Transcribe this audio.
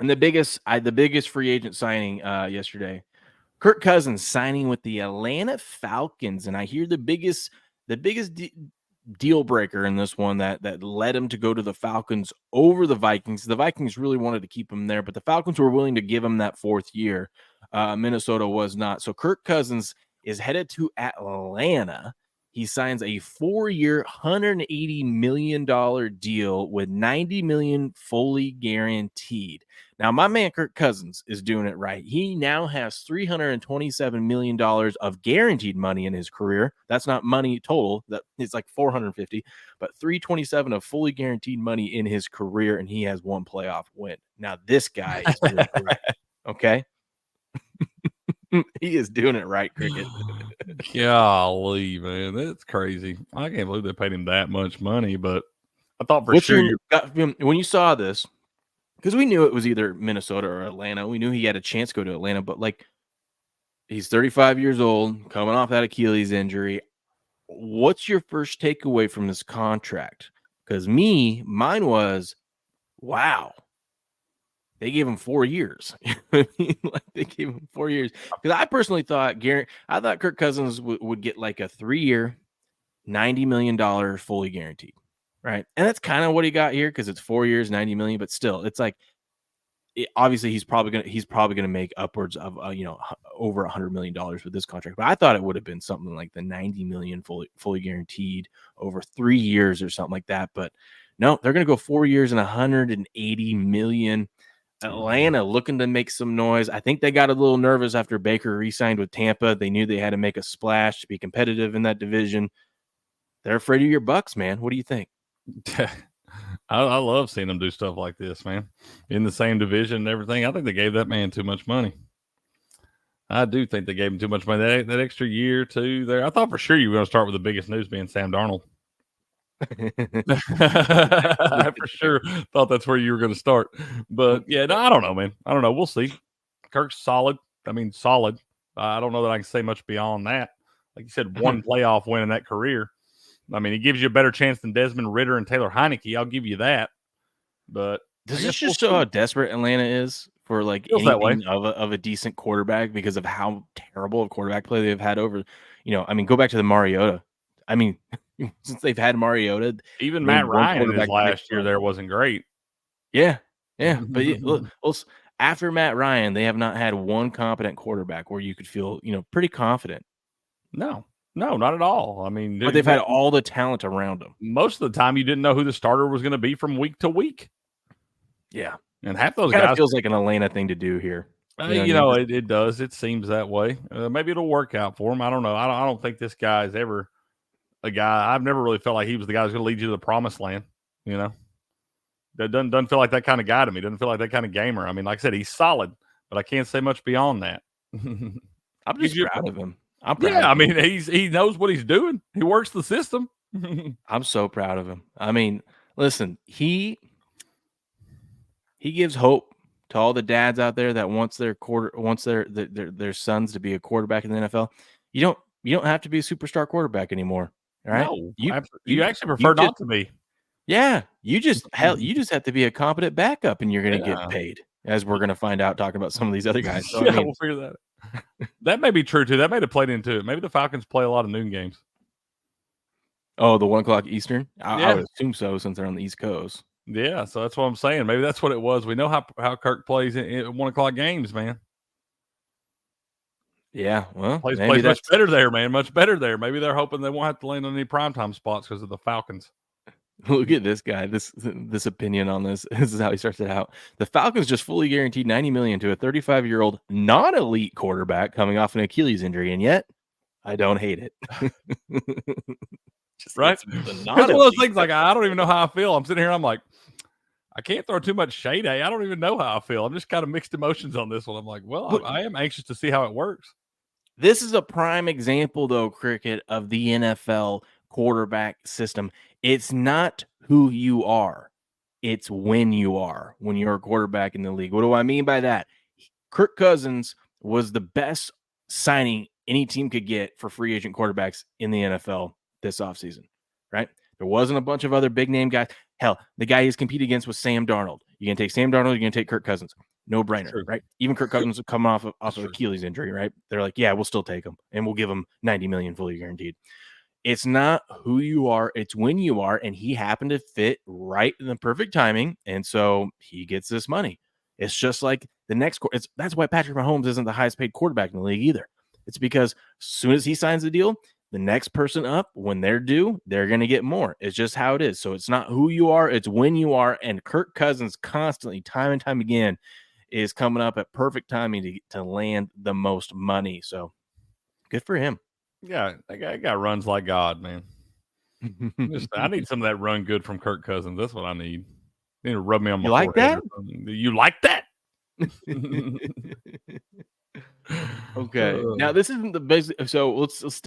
And the biggest free agent signing yesterday, Kirk Cousins signing with the Atlanta Falcons, and I hear the biggest deal breaker in this one that led him to go to the Falcons over the Vikings. The Vikings really wanted to keep him there, but the Falcons were willing to give him that 4th year. Minnesota was not. So Kirk Cousins is headed to Atlanta. He signs a 4-year, $180 million deal with $90 million fully guaranteed. Now, my man Kirk Cousins is doing it right. He now has $327 million of guaranteed money in his career. That's not money total. It's like 450, but 327 of fully guaranteed money in his career, and he has 1 playoff win. Now, this guy is doing it right. Okay? He is doing it right, Cricket. Golly, man, that's crazy. I can't believe they paid him that much money, but I thought for What's sure when you saw this, because we knew it was either Minnesota or Atlanta. We knew he had a chance to go to Atlanta, but like he's 35 years old, coming off that Achilles injury. What's your first takeaway from this contract? Because mine was, wow. They gave him 4 years. Like they gave him 4 years. Because I personally thought Kirk Cousins would get like a 3-year, $90 million fully guaranteed, right? And that's kind of what he got here because it's 4 years, $90 million. But still, it's like obviously he's probably gonna make upwards of over $100 million with this contract. But I thought it would have been something like the $90 million fully guaranteed over 3 years or something like that. But no, they're gonna go 4 years and $180 million. Atlanta looking to make some noise. I think they got a little nervous after Baker re-signed with Tampa. They knew they had to make a splash to be competitive in that division. They're afraid of your Bucks, man. What do you think? I love seeing them do stuff like this, man. In the same division and everything. I think they gave that man too much money. I do think they gave him too much money. That extra year, too, there. I thought for sure you were going to start with the biggest news being Sam Darnold. I for sure thought that's where you were going to start. But, yeah, no, I don't know, man. I don't know. We'll see. Kirk's solid. I mean, solid. I don't know that I can say much beyond that. Like you said, 1 playoff win in that career. I mean, he gives you a better chance than Desmond Ridder and Taylor Heineke. I'll give you that. But does this just show how desperate Atlanta is for like anything of a decent quarterback because of how terrible of quarterback play they've had over, I mean, go back to the Mariota. I mean, since they've had Mariota, even Matt Ryan in his last year there wasn't great. Yeah. But look, after Matt Ryan, they have not had one competent quarterback where you could feel, pretty confident. No, not at all. I mean, but they've had all the talent around them. Most of the time, you didn't know who the starter was going to be from week to week. Yeah, and half those guys feels like an Atlanta thing to do here. It does. It seems that way. Maybe it'll work out for him. I don't know. I don't think this guy's ever a guy. I've never really felt like he was the guy who's going to lead you to the promised land. That doesn't feel like that kind of guy to me. Doesn't feel like that kind of gamer. I mean, like I said, he's solid, but I can't say much beyond that. I'm just proud of him. I mean, he knows what he's doing. He works the system. I'm so proud of him. I mean, listen, he gives hope to all the dads out there that wants their sons to be a quarterback in the NFL. You don't have to be a superstar quarterback anymore. All right? No, you actually prefer not to be. Yeah, you just have to be a competent backup, and you're going to get paid, as we're going to find out talking about some of these other guys. So, we'll figure that out. That may be true too. That may have played into it. Maybe the Falcons play a lot of noon games. Oh, the 1 o'clock Eastern? I would assume so, since they're on the East Coast. Yeah, so that's what I'm saying. Maybe that's what it was. We know how Kirk plays in 1 o'clock games, man. Yeah, well, plays much better there, man. Much better there. Maybe they're hoping they won't have to land on any primetime spots because of the Falcons. Look at this guy. This opinion on this. This is how he starts it out. The Falcons just fully guaranteed $90 million to a 35-year-old non-elite quarterback coming off an Achilles injury, and yet I don't hate it. Just right? It's one of those things like I don't even know how I feel. I'm sitting here, I'm like, I can't throw too much shade at you. I don't even know how I feel. I'm just kind of mixed emotions on this one. I'm like, well, I am anxious to see how it works. This is a prime example, though, Cricket, of the NFL quarterback system. It's not who you are. It's when you're a quarterback in the league. What do I mean by that? Kirk Cousins was the best signing any team could get for free agent quarterbacks in the NFL this offseason, right? There wasn't a bunch of other big name guys. Hell, the guy he's competed against was Sam Darnold. You're going to take Sam Darnold, you're going to take Kirk Cousins. No brainer, True. right? Even Kirk Cousins coming off of True. Achilles injury, right? They're like, yeah, we'll still take him, and we'll give him $90 million fully guaranteed. It's not who you are, it's when you are, and he happened to fit right in the perfect timing, and so he gets this money. It's just like the next that's why Patrick Mahomes isn't the highest paid quarterback in the league either. It's because as soon as he signs the deal, the next person up, when they're due, they're going to get more. It's just how it is. So it's not who you are, it's when you are. And Kirk Cousins constantly, time and time again, is coming up at perfect timing to land the most money. So good for him. Yeah, that guy runs like God, man. I need some of that run good from Kirk Cousins. That's what I need. You need to rub me on my like forehead that? or something. You like that? Okay. Now this isn't the basic. So let's